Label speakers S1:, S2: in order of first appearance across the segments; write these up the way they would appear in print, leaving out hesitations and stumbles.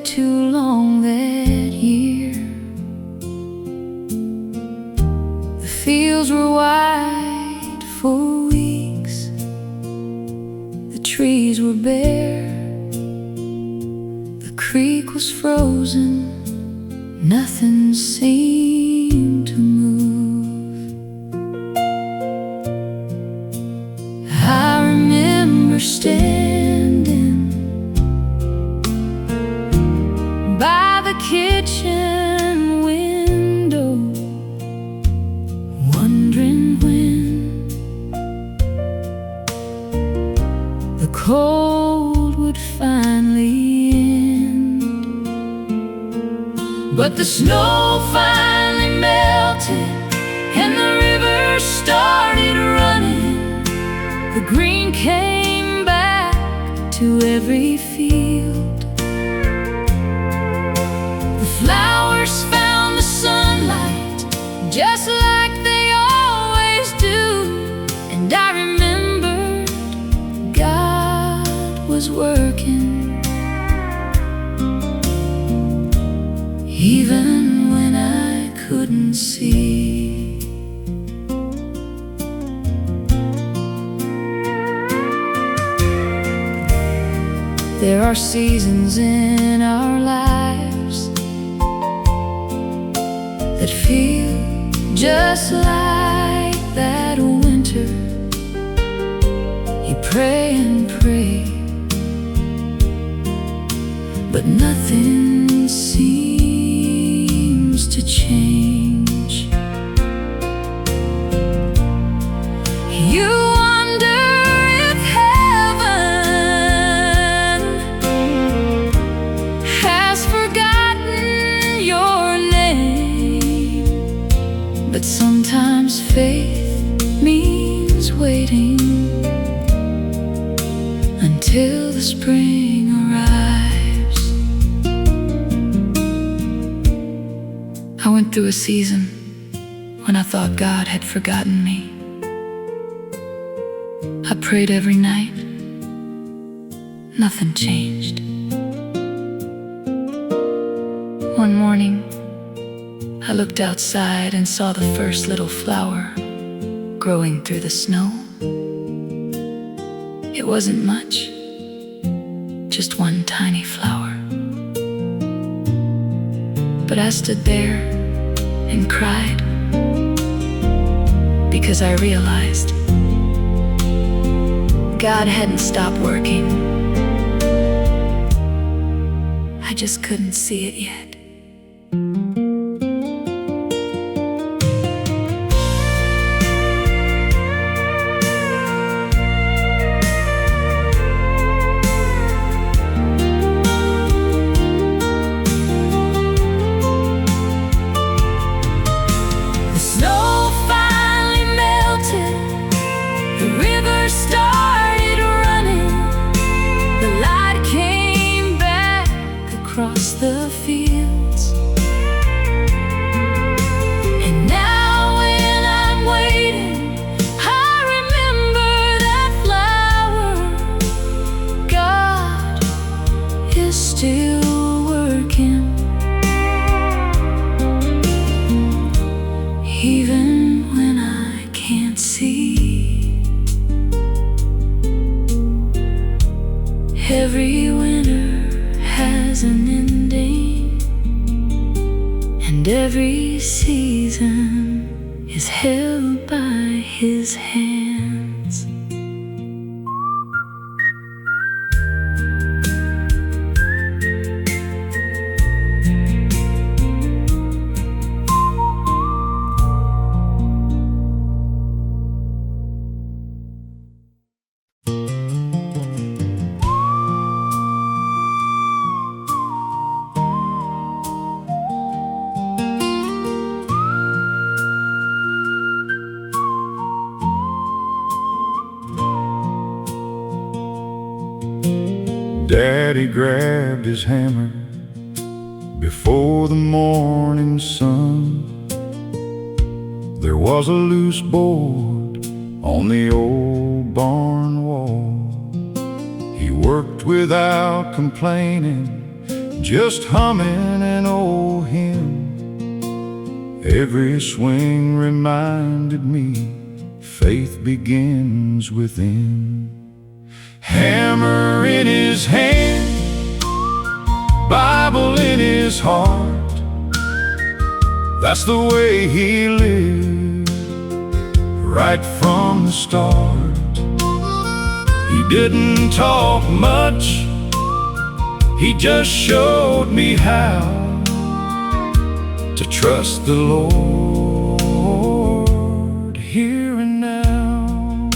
S1: stayed too long that year. The fields were white for weeks, the trees were bare, the creek was frozen, nothing seemed to move. I remember standing by the kitchen window, wondering when the cold would finally end. But the snow finally melted and the river started running. The green came back to every field. The flowers found the sunlight just like they always do. And I remembered God was working, even when I couldn't see. There are seasons in our lives that feel just like that winter. You pray and pray, but nothing seems to change. You wonder if heaven has forgotten your name, but sometimes faith means waiting until the spring arrives. I went through a season when I thought God had forgotten me. I prayed every night, nothing changed. One morning, I looked outside and saw the first little flower growing through the snow. It wasn't much, just one tiny flower. But I stood there and cried, because I realized God hadn't stopped working. I just couldn't see it yet. Started running, the light came back across the fields. And now when I'm waiting, I remember that flower. God is still working, even when I can't see. Every winter has an ending, and every season is held by His hands.
S2: Daddy grabbed his hammer before the morning sun. There was a loose board on the old barn wall. He worked without complaining, just humming an old hymn. Every swing reminded me faith begins within. Hammer in his hand, Bible in his heart, that's the way he lived right from the start. He didn't talk much, he just showed me how to trust the Lord here and now.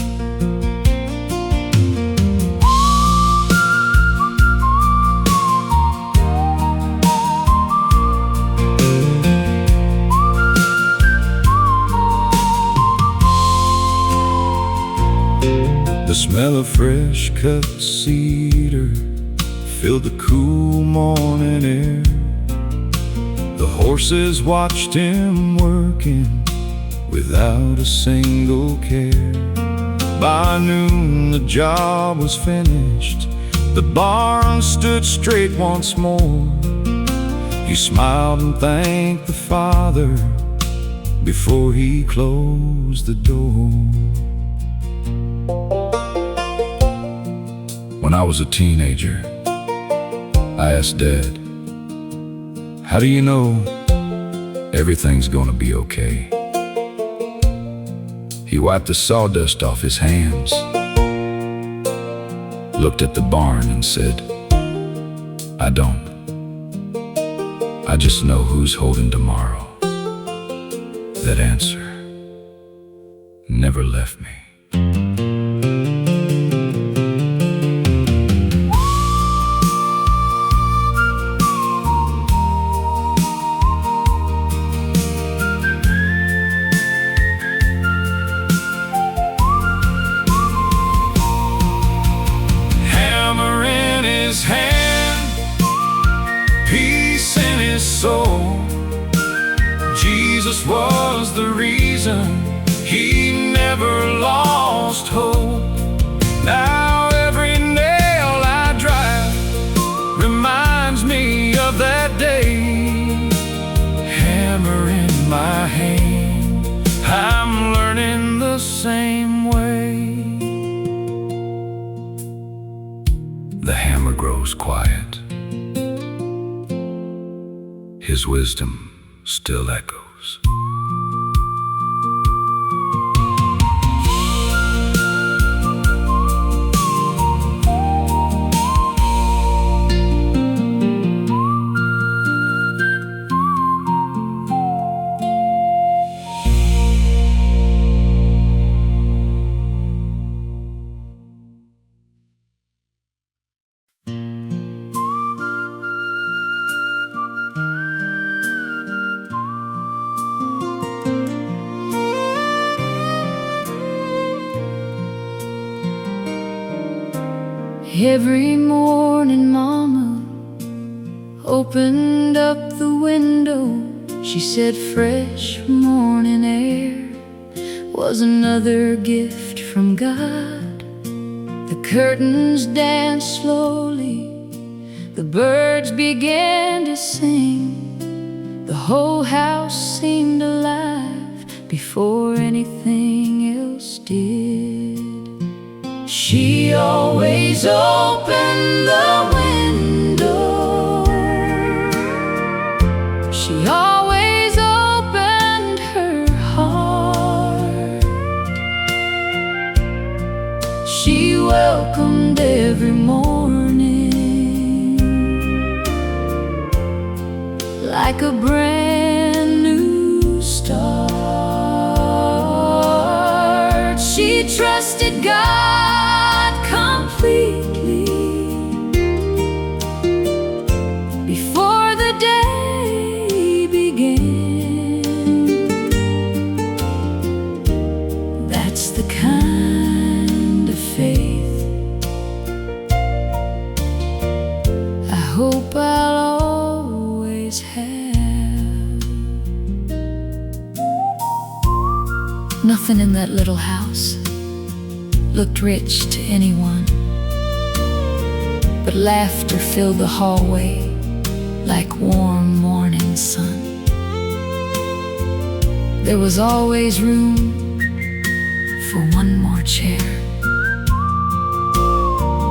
S2: The smell of fresh cut cedar filled the cool morning air. The horses watched him working without a single care. By noon the job was finished, the barn stood straight once more. He smiled and thanked the Father before he closed the door. When I was a teenager, I asked Dad, how do you know everything's gonna be okay? He wiped the sawdust off his hands, looked at the barn and said, I don't. I just know who's holding tomorrow. That answer never left me. Peace in his soul. Jesus was the reason he never lost hope. Now every nail I drive reminds me of that day. Hammer in my hand, I'm learning the same way. The hammer grows quiet, his wisdom still echoes.
S1: Every morning Mama opened up the window. She said fresh morning air was another gift from God. The curtains danced slowly, the birds began to sing. The whole house seemed alive before anything else did. She always opened the window. She always opened her heart. She welcomed every morning like a brand new start. She trusted God completely before the day began. That's the kind of faith I hope I'll always have. Nothing in that little house looked rich to anyone, but laughter filled the hallway like warm morning sun. There was always room for one more chair,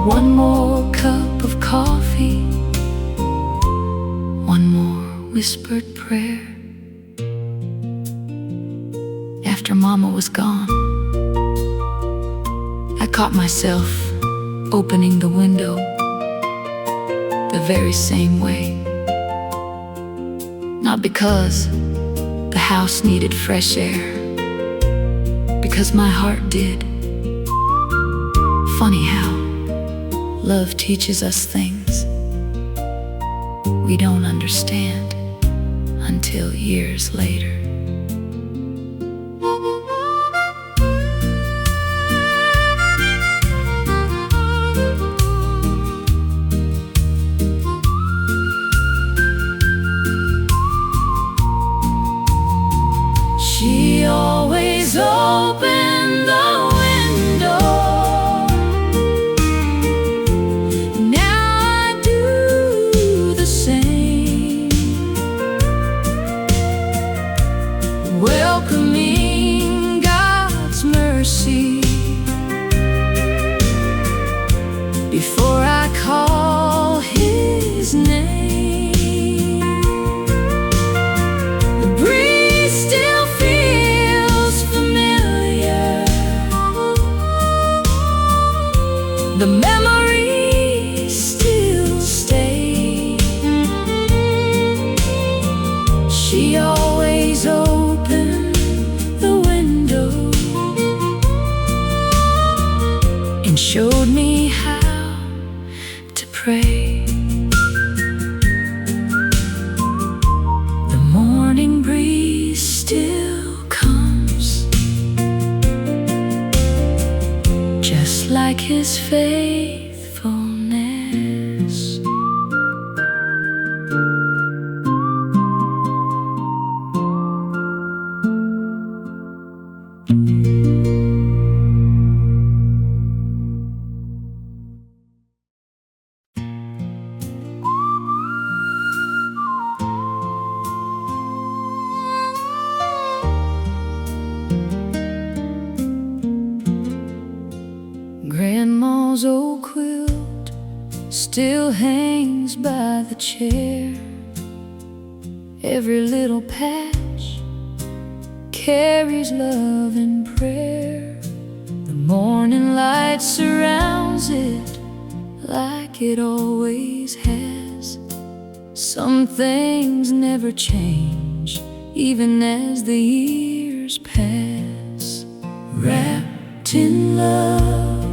S1: one more cup of coffee, one more whispered prayer. After Mama was gone, I caught myself opening the window the very same way. Not because the house needed fresh air, because my heart did. Funny how love teaches us things we don't understand until years later. She always opened the window. Now I do the same, welcoming God's mercy before I call His name. The memories still stay. She always opened the window and showed me how to pray. The morning breeze still comes, just like His faithfulness. Grandma's old quilt still hangs by the chair. Every little patch carries love and prayer. The morning light surrounds it like it always has. Some things never change, even as the years pass. Wrapped in love,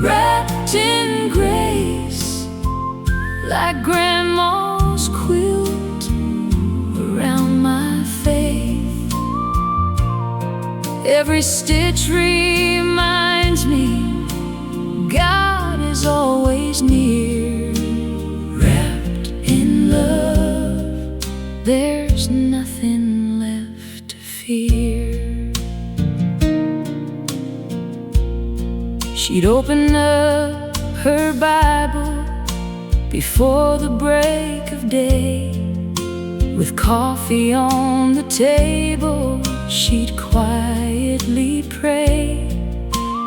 S1: wrapped in grace, like Grandma's quilt around my faith. Every stitch reminds me God is always near. Wrapped in love, there's nothing left to fear. She'd open up her Bible before the break of day. With coffee on the table, she'd quietly pray.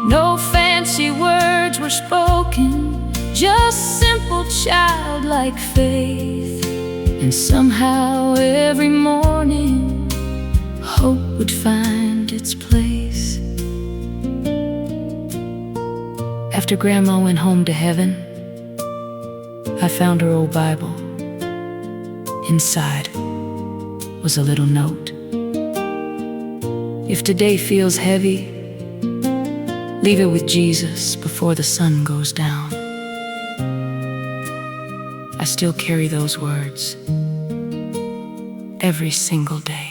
S1: No fancy words were spoken, just simple childlike faith. And somehow every morning hope would find its place. After Grandma went home to heaven, I found her old Bible. Inside was a little note. If today feels heavy, leave it with Jesus before the sun goes down. I still carry those words every single day.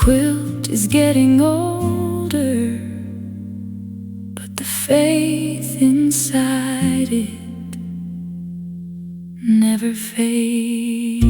S1: quilt is getting older, but the faith inside it never fades.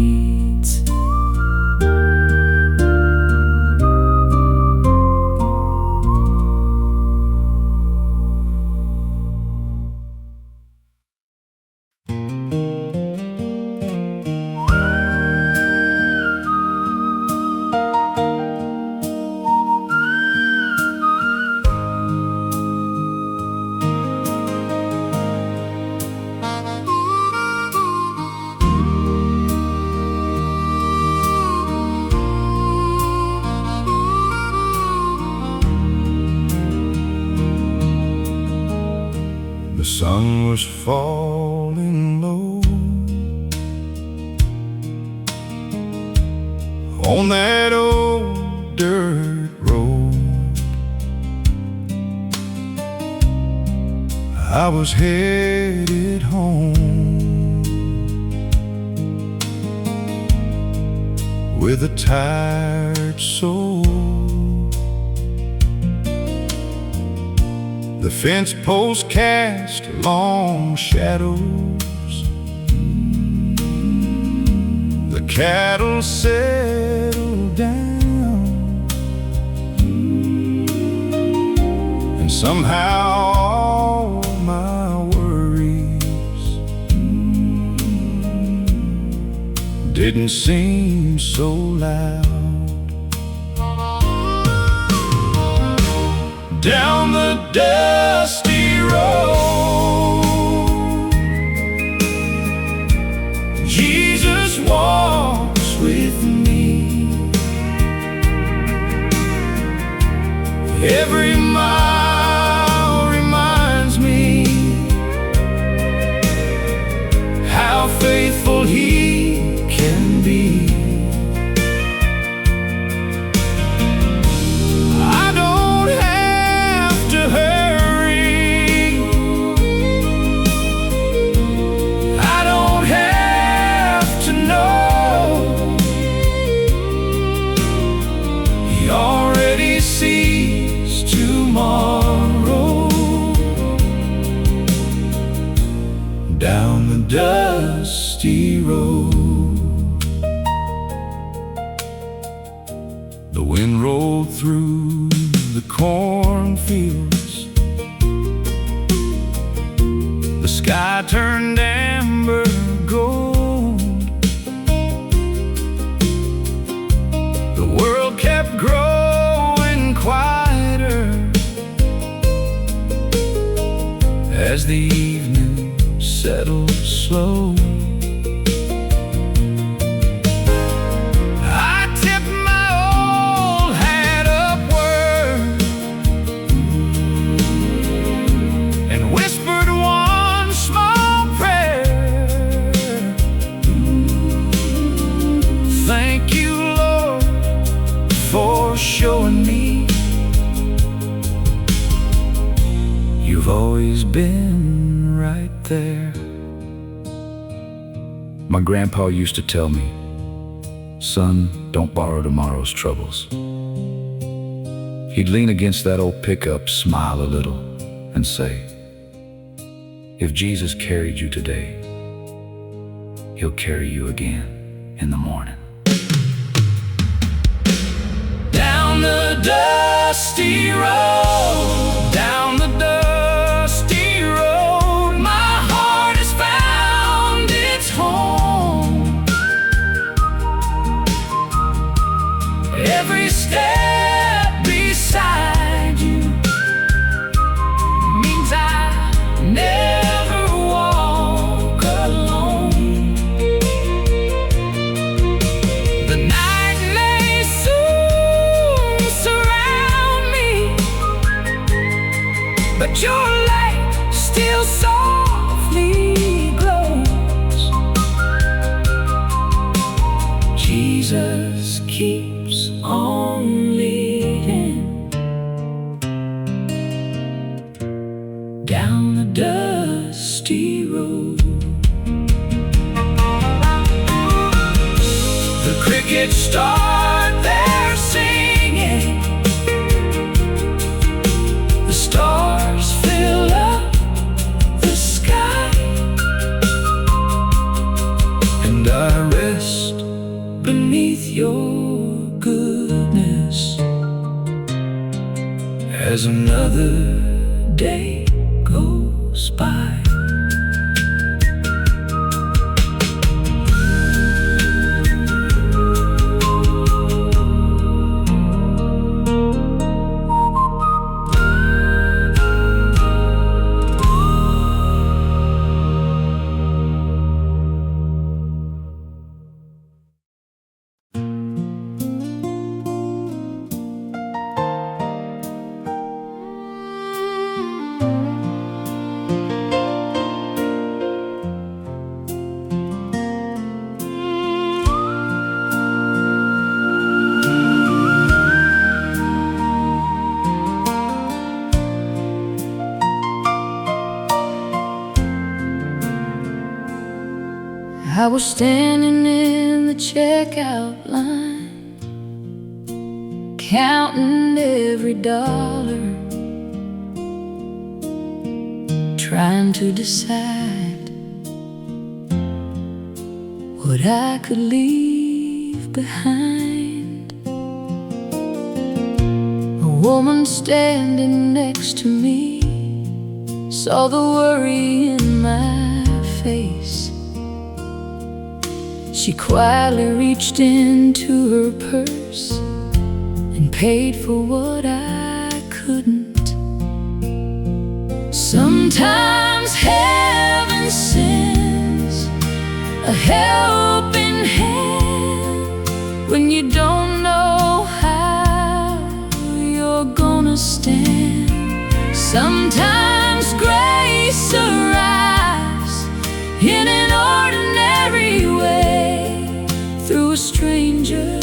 S2: The sun was falling low on that old dirt road. I was headed home with a tired soul. The fence posts cast long shadows. The cattle settled down, and somehow all my worries didn't seem so loud. Down the dusty road, Jesus walks with me. Every mile reminds me how faithful He can be. Down the dusty road, the wind rolled through the cornfields. The sky turned amber gold. The world kept growing quieter as the evening settled slow. I tipped my old hat upward and whispered one small prayer. Thank you, Lord, for showing me you've always been right there. My grandpa used to tell me, son, don't borrow tomorrow's troubles. He'd lean against that old pickup, smile a little, and say, if Jesus carried you today, He'll carry you again in the morning. Down the dusty road, down the dusty road, my heart has found its home. Every step beside you means I never walk alone. The night may soon surround me, but your light still softly glows. Jesus keeps on leading down the dusty road. The crickets start their singing. beneath your goodness as another day goes by.
S1: I was standing in the checkout line, counting every dollar, trying to decide what I could leave behind. A woman standing next to me saw the worry in my face. She quietly reached into her purse and paid for what I couldn't. Sometimes heaven sends a helping hand when you don't know how you're gonna stand. Sometimes grace arrives in an ordinary way through a stranger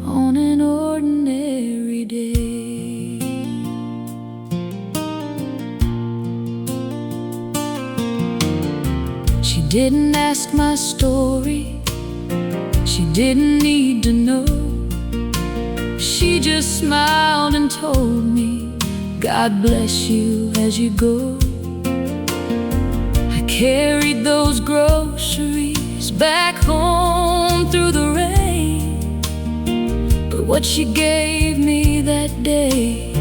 S1: on an ordinary day. She didn't ask my story, she didn't need to know. She just smiled and told me, God bless you as you go. Carried those groceries back home through the rain, but what she gave me that day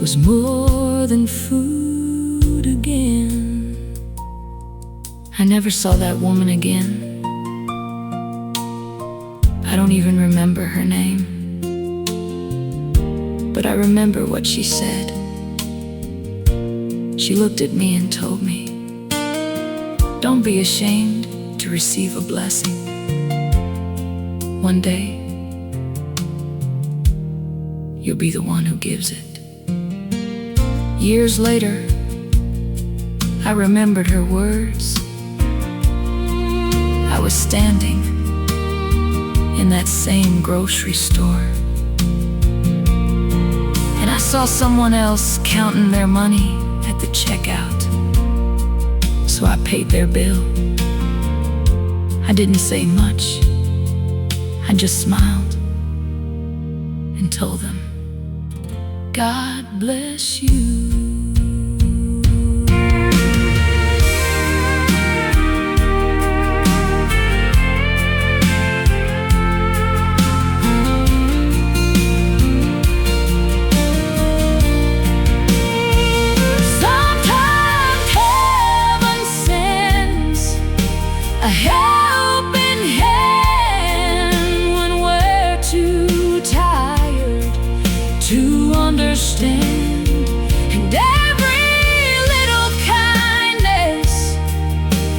S1: was more than food again. I never saw that woman again. I don't even remember her name, but I remember what she said. She looked at me and told me, don't be ashamed to receive a blessing. One day, you'll be the one who gives it. Years later, I remembered her words. I was standing in that same grocery store, and I saw someone else counting their money at the checkout. So I paid their bill. I didn't say much. I just smiled and told them, God bless you. A helping hand when we're too tired to understand. And every little kindness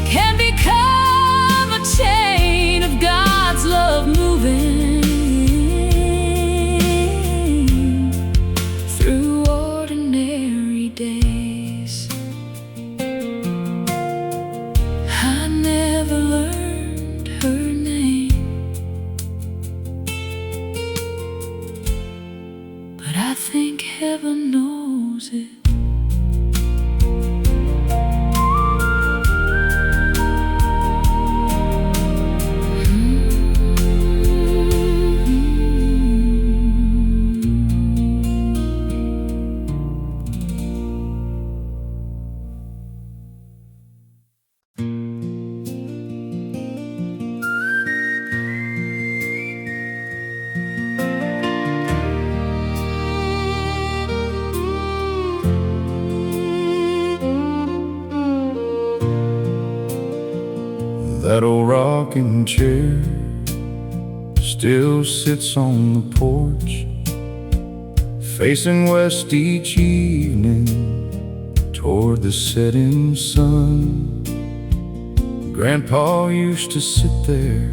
S1: can become a chain of God's love moving through ordinary days. I never learned
S2: That old rocking chair still sits on the porch, facing west each evening toward the setting sun. Grandpa used to sit there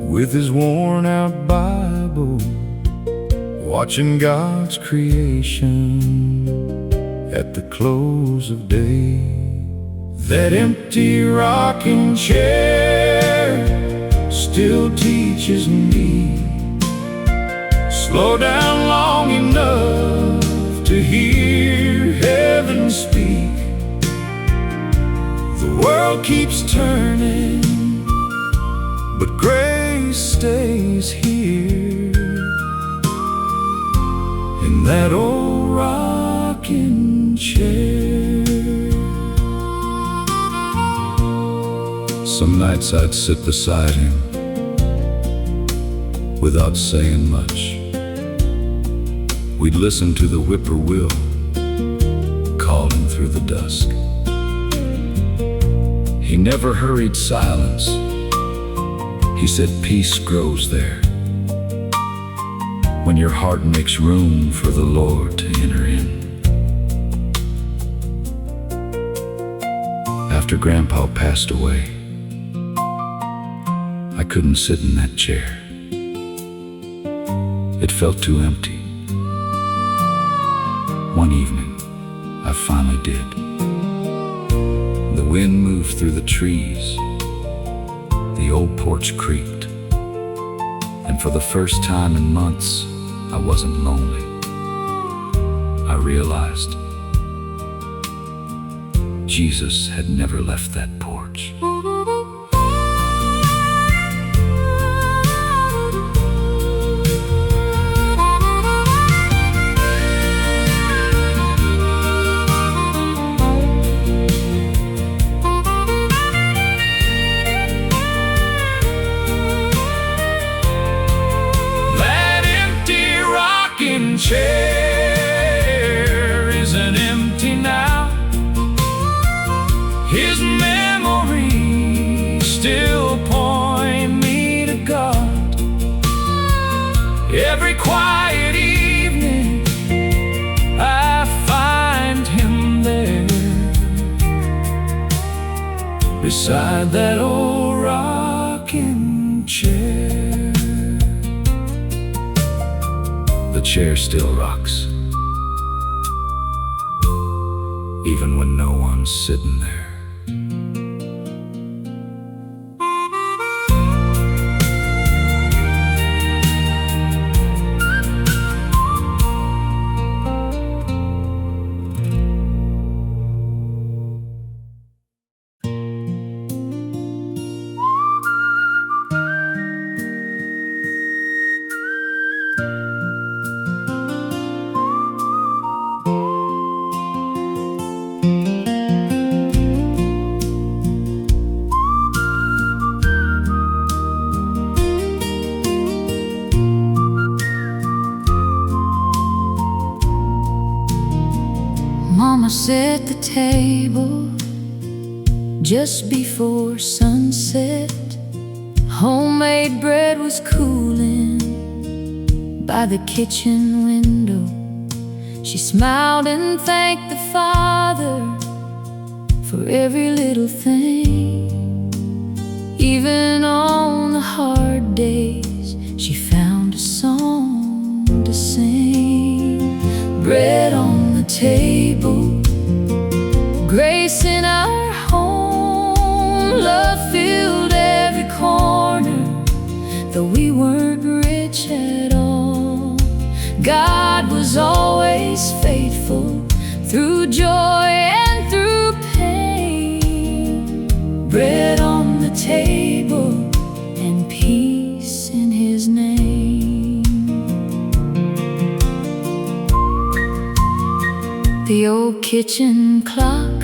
S2: with his worn-out Bible, watching God's creation at the close of day. That empty rocking chair still teaches me, slow down long enough to hear heaven speak. The world keeps turning, but grace stays here in that old rocking chair. Some nights I'd sit beside him without saying much. We'd listen to the whippoorwill calling through the dusk. He never hurried silence. He said peace grows there when your heart makes room for the Lord to enter in. After Grandpa passed away, I couldn't sit in that chair. It felt too empty. One evening, I finally did. The wind moved through the trees. The old porch creaked. And for the first time in months, I wasn't lonely. I realized Jesus had never left that porch. Chair isn't empty now. His memories still point me to God. Every quiet evening I find him there, beside that old rocking chair. The chair still rocks, even when no one's sitting there.
S1: Mama set the table just before sunset. Homemade bread was cooling by the kitchen window. She smiled and thanked the Father for every little thing. Even on the hard days, she found a song to sing. Bread on the table, grace in our home, love filled every corner, though we weren't rich at all. God was always faithful through joy and through pain. Bread on the table and peace in His name. The old kitchen clock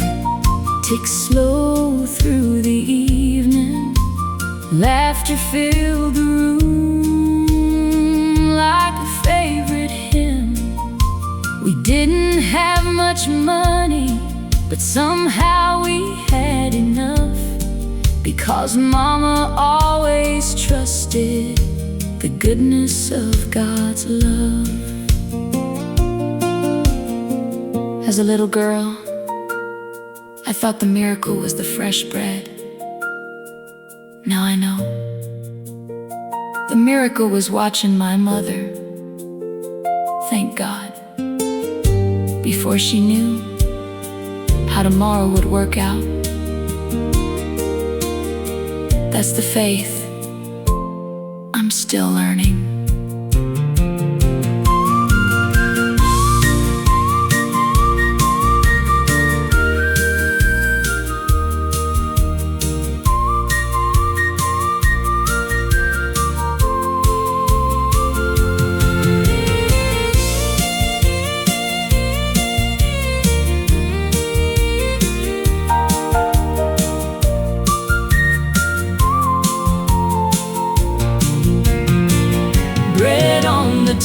S1: ticks slow through the evening. Laughter filled the room like a favorite hymn. We didn't have much money, but somehow we had enough, 'cause Mama always trusted the goodness of God's love. As a little girl, I thought the miracle was the fresh bread. Now I know the miracle was watching my mother, thank God, before she knew how tomorrow would work out. That's the faith I'm still learning.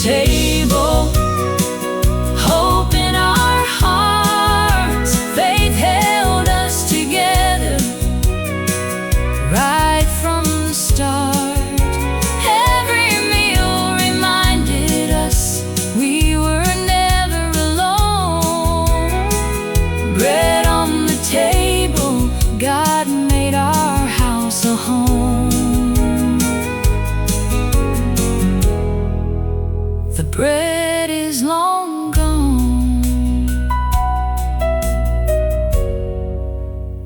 S1: Table, hope in our hearts, faith held us together right from the start. Every meal reminded us we were never alone. Bread on the table, God made our house a home. The bread is long gone,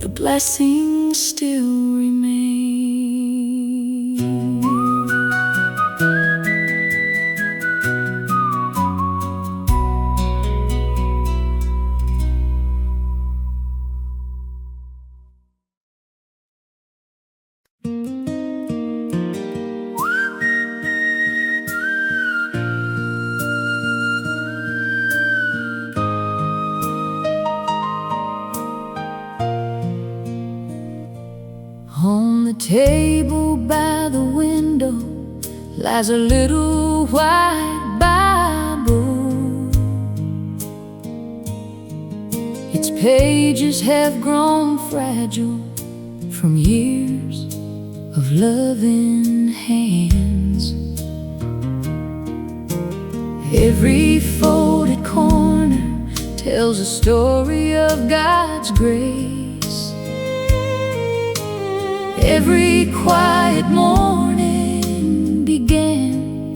S1: the blessings still remain. On the table by the window lies a little white Bible. Its pages have grown fragile from years of loving hands. Every folded corner tells a story of God's grace. Every quiet morning began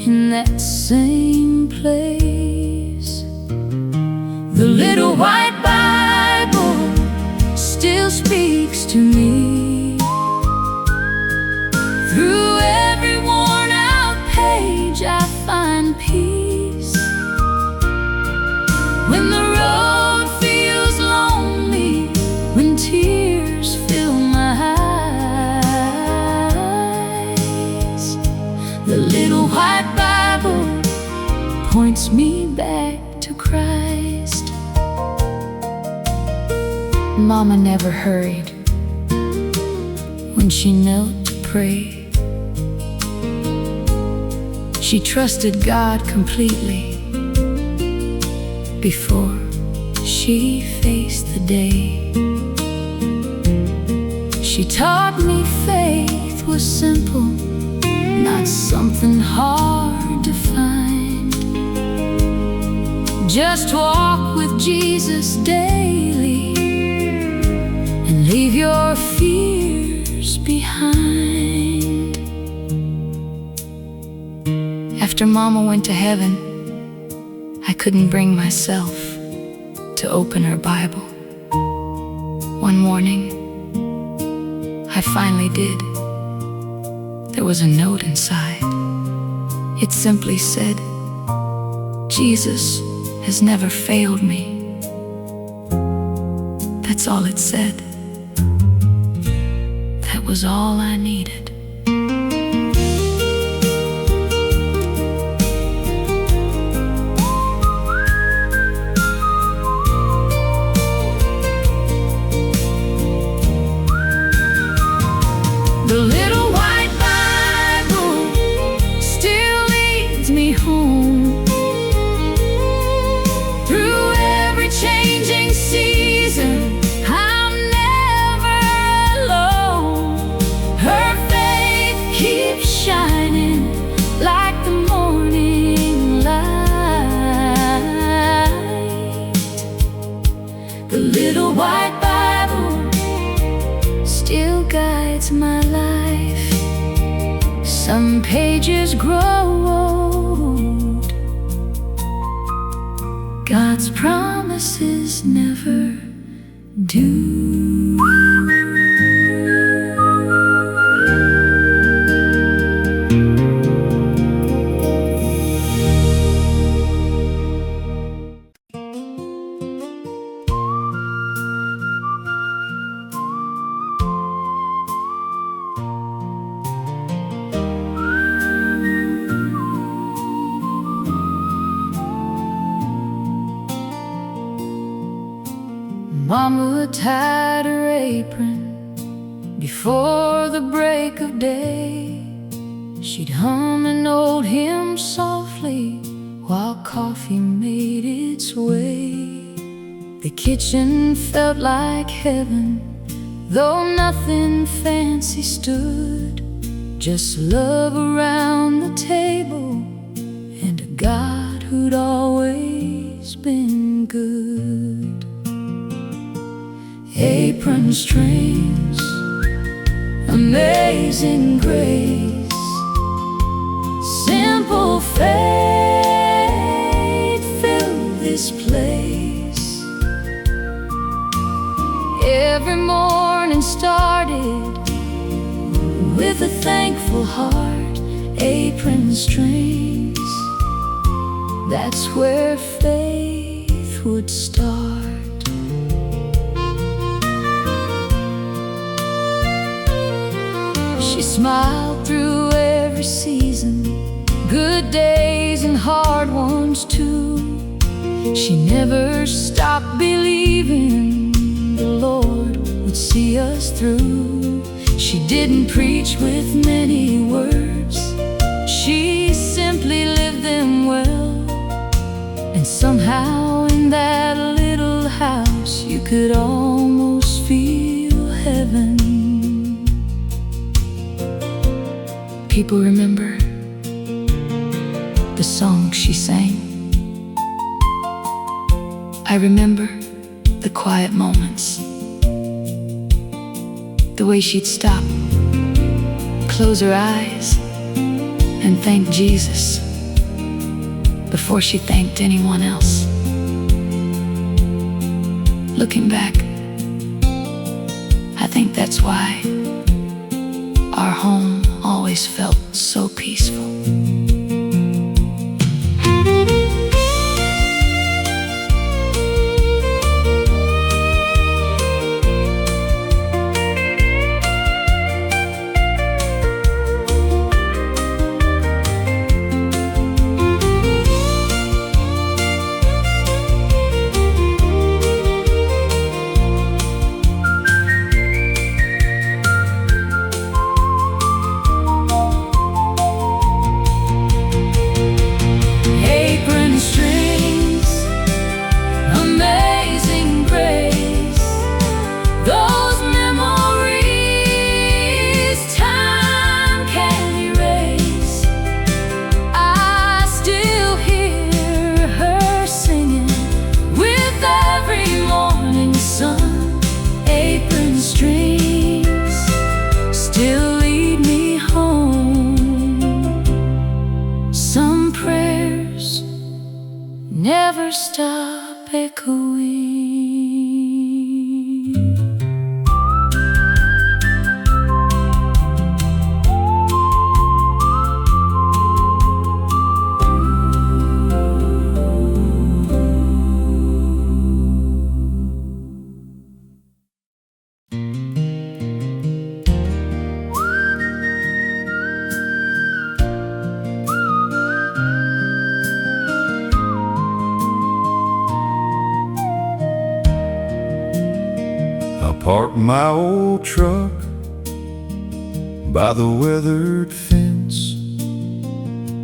S1: in that same place. The little white Bible still speaks to me. Through every worn out page I find peace. When the road feels lonely, when tears fill my eyes, the little white Bible points me back to Christ. Mama never hurried when she knelt to pray. She trusted God completely before she faced the day. She taught me faith was simple, not something hard to find. Just walk with Jesus daily and leave your fears behind. After Mama went to heaven, I couldn't bring myself to open her Bible. One morning, I finally did. There was a note inside. It simply said, "Jesus has never failed me." That's all it said. That was all I needed. The little white Bible still leads me home. Through every changing season, I'm never alone. guides my life. Some pages grow old. God's promises never do. Mama tied her apron before the break of day. She'd hum an old hymn softly while coffee made its way. The kitchen felt like heaven, though nothing fancy stood. Just love around the table and a God who'd always been good. Apron strings, amazing grace, simple faith filled this place. Every morning started with a thankful heart. Apron strings, that's where faith would start. She smiled through every season, good days and hard ones too. She never stopped believing the Lord would see us through. She didn't preach with many words, she simply lived them well. And somehow in that little house you could almost feel heaven. People remember the songs she sang. I remember the quiet moments, the way she'd stop, close her eyes, and thank Jesus before she thanked anyone else. Looking back, I think that's why our home always felt so peaceful. Never stop echoing.
S2: Parked my old truck by the weathered fence.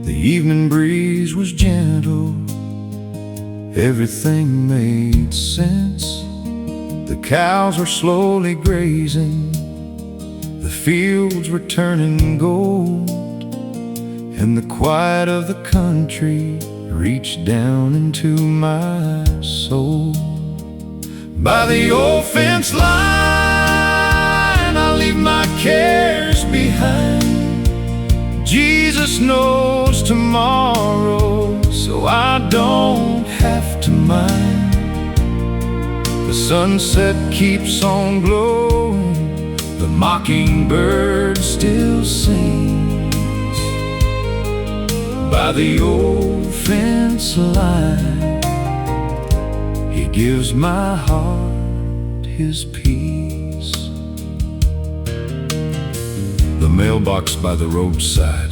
S2: The evening breeze was gentle, everything made sense. The cows were slowly grazing, the fields were turning gold, and the quiet of the country reached down into my soul. By the old fence line, I leave my cares behind. Jesus knows tomorrow, so I don't have to mind. The sunset keeps on glowing, the mockingbird still sings by the old fence line. He gives my heart his peace. The mailbox by the roadside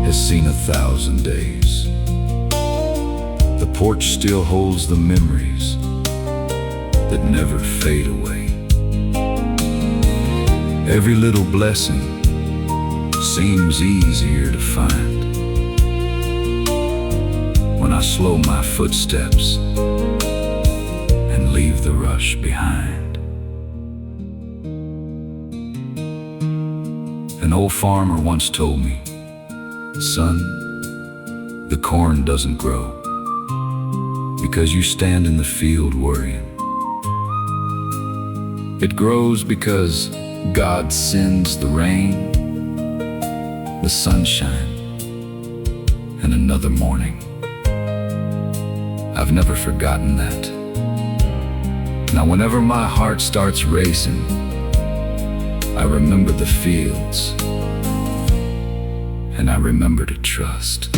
S2: has seen 1,000 days. The porch still holds the memories that never fade away. Every little blessing seems easier to find when I slow my footsteps and leave the rush behind. An old farmer once told me, "Son, the corn doesn't grow because you stand in the field worrying. It grows because God sends the rain, the sunshine, and another morning." I've never forgotten that. Now whenever my heart starts racing, I remember the fields, and I remember to trust.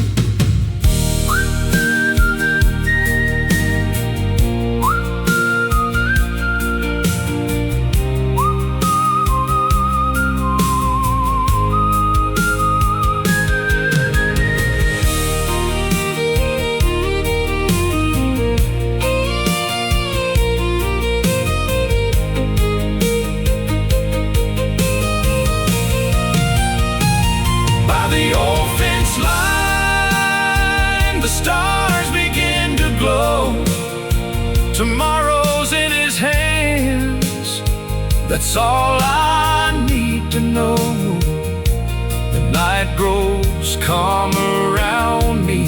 S2: The old fence line, the stars begin to glow. Tomorrow's in his hands, that's all I need to know. The night grows calm around me,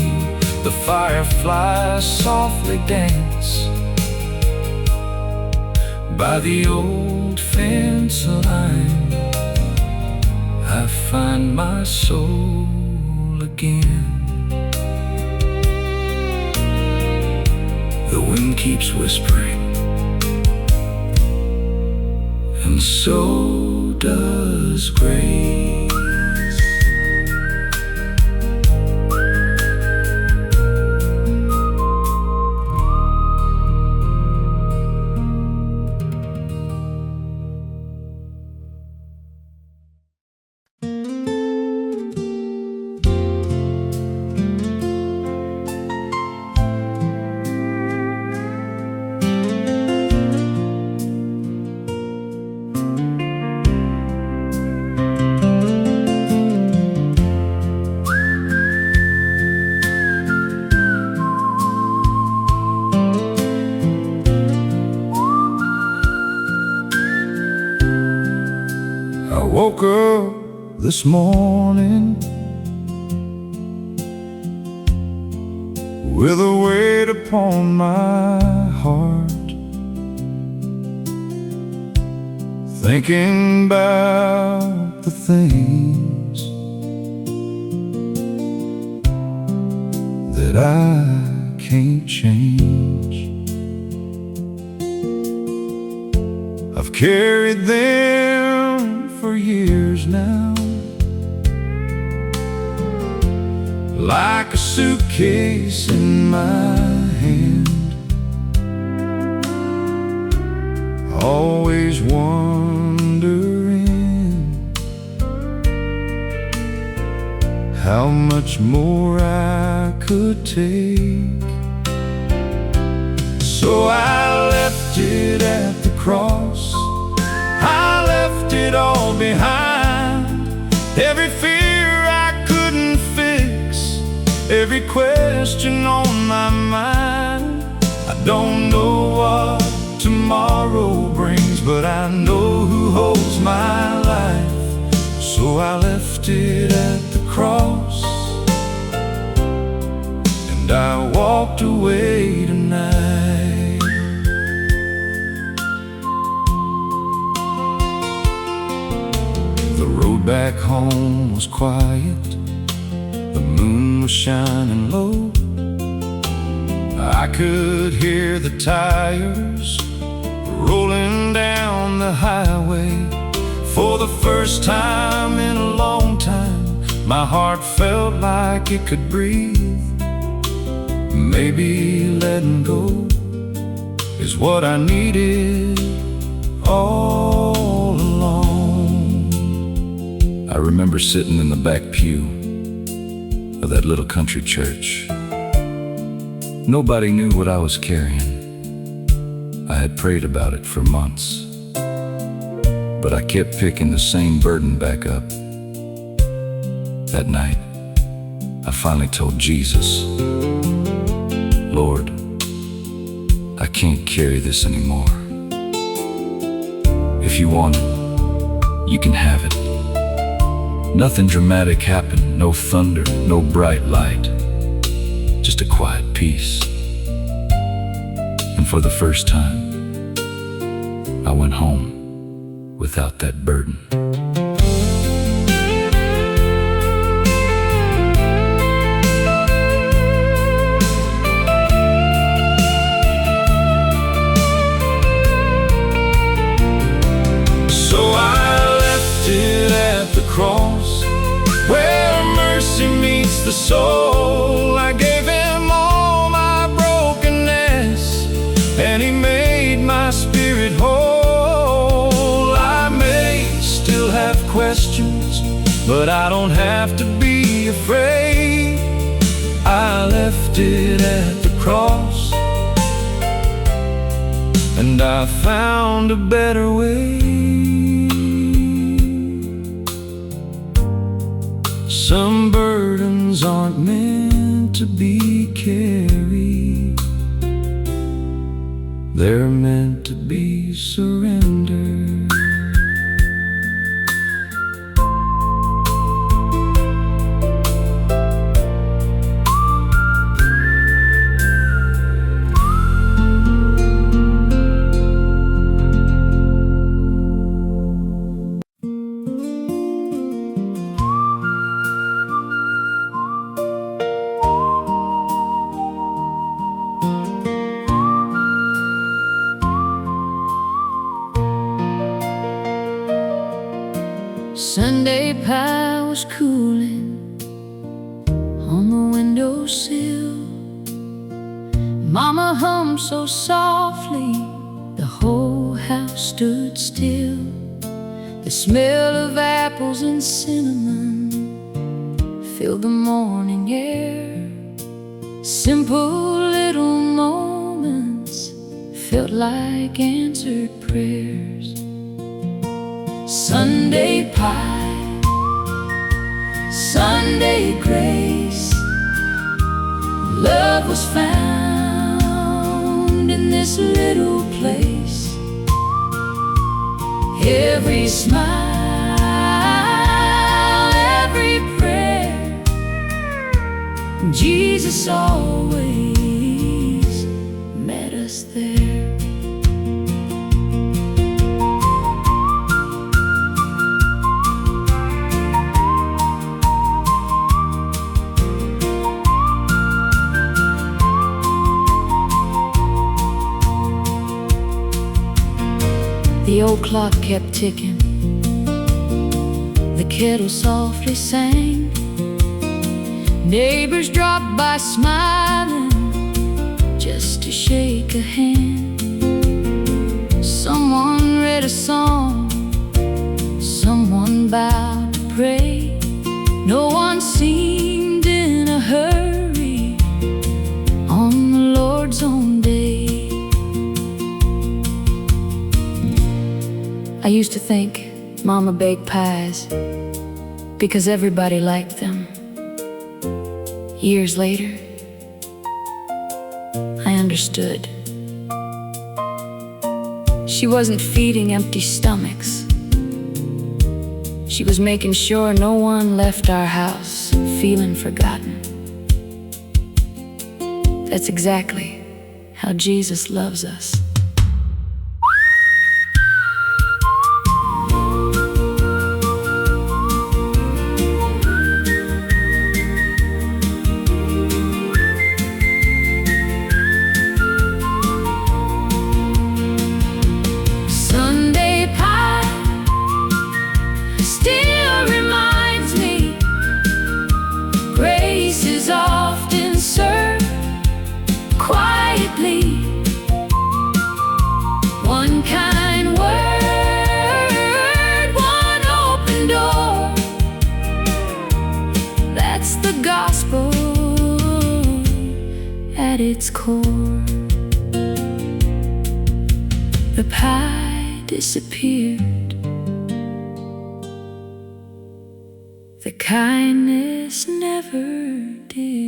S2: the fireflies softly dance by the old fence line. I find my soul again. The wind keeps whispering, and so does grace. I woke up this morning with a weight upon my heart, thinking about the things that I can't change. I've carried them for years now, like a suitcase in my hand, always wondering how much more I could take. So I left it at the cross, I left it all behind. Every fear I couldn't fix, every question on my mind. I don't know what tomorrow brings, but I know who holds my life. So I left it at the cross, and I walked away tonight. The road back home was quiet, the moon was shining low. I could hear the tires rolling down the highway. For the first time in a long time, my heart felt like it could breathe. Maybe letting go is what I needed all along. I remember sitting in the back pew of that little country church. Nobody knew what I was carrying. I had prayed about it for months, but I kept picking the same burden back up. That night, I finally told Jesus, Lord, I can't carry this anymore. If you want it, you can have it. Nothing dramatic happened, no thunder, no bright light, just a quiet peace. And for the first time, I went home without that burden. So I left it at the cross, where mercy meets the soul. I gave him all my brokenness, and he made my spirit whole. I may still have questions, but I don't have to be afraid. I left it at the cross, and I found a better way. Some burdens aren't meant to be carried, they're meant to be surrendered.
S1: Sunday pie was cooling on the windowsill. Mama hummed so softly, the whole house stood still. The smell of apples and cinnamon filled the morning air. Simple little moments felt like answered prayers. Sunday pie, Sunday grace, love was found in this little place. Every smile, every prayer, Jesus always met us there. The old clock kept ticking, the kettle softly sang. Neighbors dropped by smiling just to shake a hand. Someone read a song, someone bowed to pray. No one seemed in a hurry on the Lord's own day. I used to think Mama baked pies because everybody liked them. Years later, I understood. She wasn't feeding empty stomachs. She was making sure no one left our house feeling forgotten. That's exactly how Jesus loves us. its core. The pie disappeared, the kindness never did.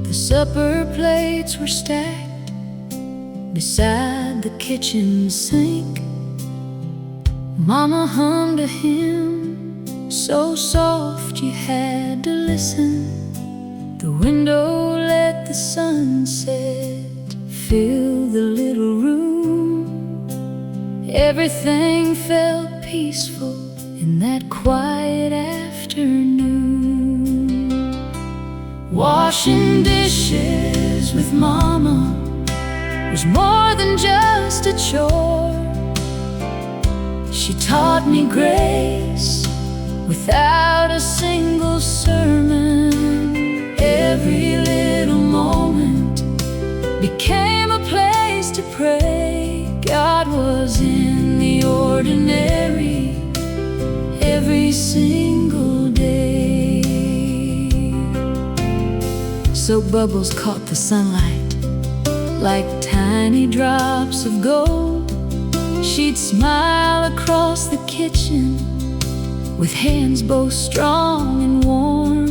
S1: The supper plates were stacked beside the kitchen sink. Mama hummed a hymn so soft you had to listen. The window let the sunset fill the little room. Everything felt peaceful in that quiet afternoon. Washing dishes with Mama was more than just a chore. She taught me grace without a single sermon. Every little moment became a place to pray. God was in the ordinary every single day. So bubbles caught the sunlight like tiny drops of gold. She'd smile across the kitchen with hands both strong and warm.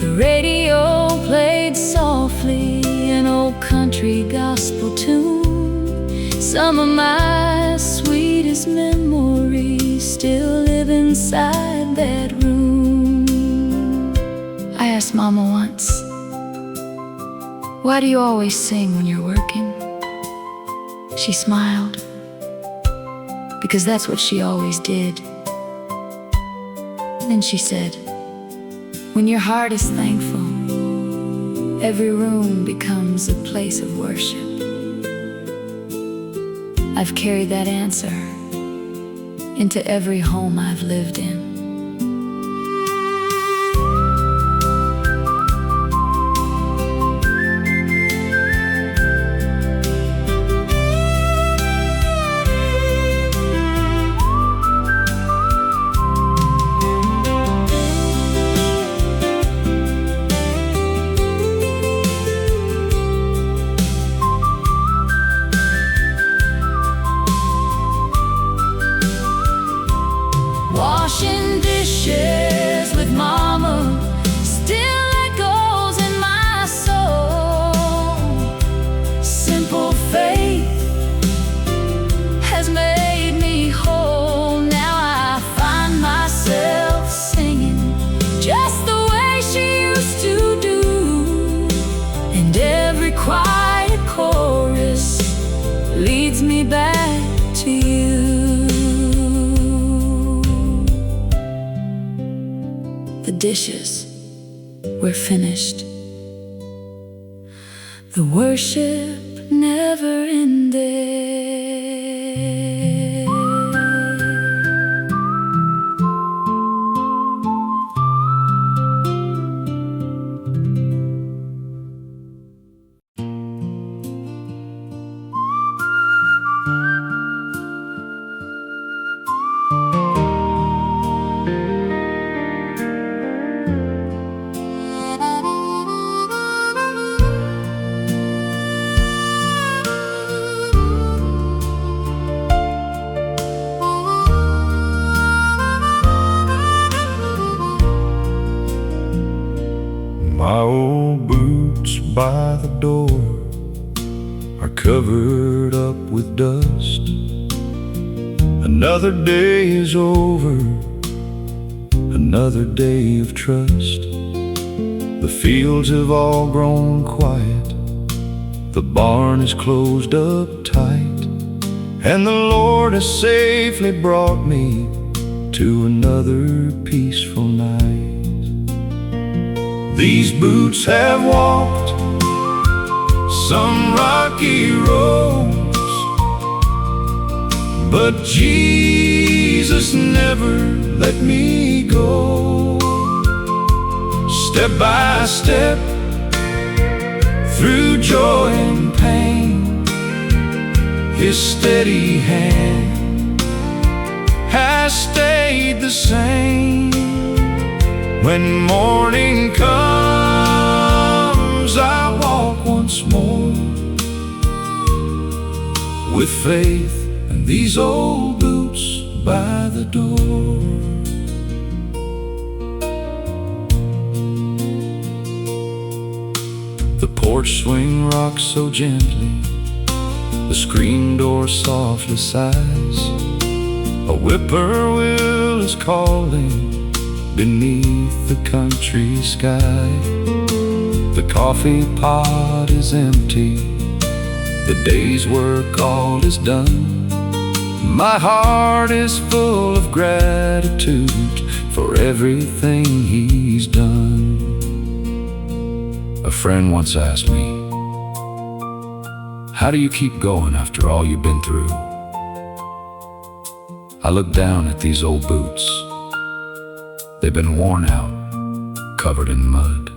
S1: The radio played softly an old country gospel tune. Some of my sweetest memories still live inside that room. I asked Mama once, "Why do you always sing when you're working?" She smiled, because that's what she always did. Then she said, "When your heart is thankful, every room becomes a place of worship." I've carried that answer into every home I've lived in. Washing dishes with Mama still echoes in my soul. Simple faith has made me whole. Now I find myself singing just the way she used to do. And every quiet chorus leads me back to you. The dishes were finished. The worship never ended.
S2: My old boots by the door are covered up with dust. Another day is over, another day of trust. The fields have all grown quiet, the barn is closed up tight, and the Lord has safely brought me to another peaceful night. These boots have walked some rocky roads, but Jesus never let me go. Step by step, through joy and pain, His steady hand has stayed the same. When morning comes, I walk once more with faith and these old boots by the door. The porch swing rocks so gently, the screen door softly sighs. A whippoorwill is calling beneath the country sky. The coffee pot is empty, the day's work all is done. My heart is full of gratitude for everything He's done. A friend once asked me, "How do you keep going after all you've been through?" I look down at these old boots. They've been worn out, covered in mud,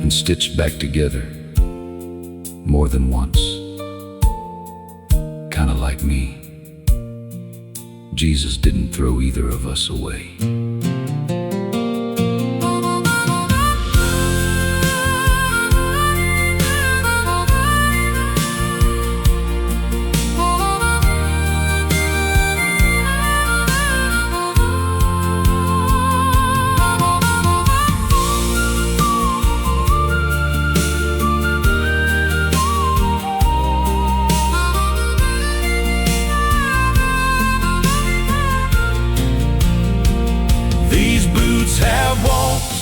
S2: and stitched back together more than once. Kinda like me, Jesus didn't throw either of us away. Have walked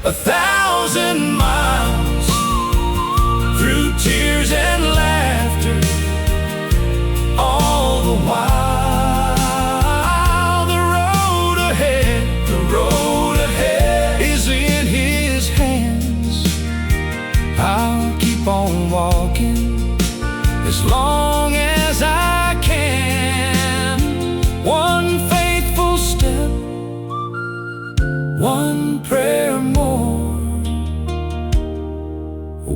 S2: 1,000 miles through tears and laughter, all the while. The road ahead is in His hands. I'll keep on walking as long as I can. One faithful step, one prayer more,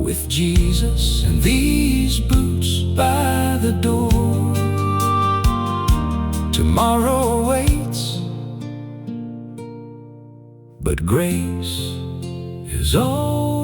S2: with Jesus and these boots by the door. Tomorrow waits, but grace is all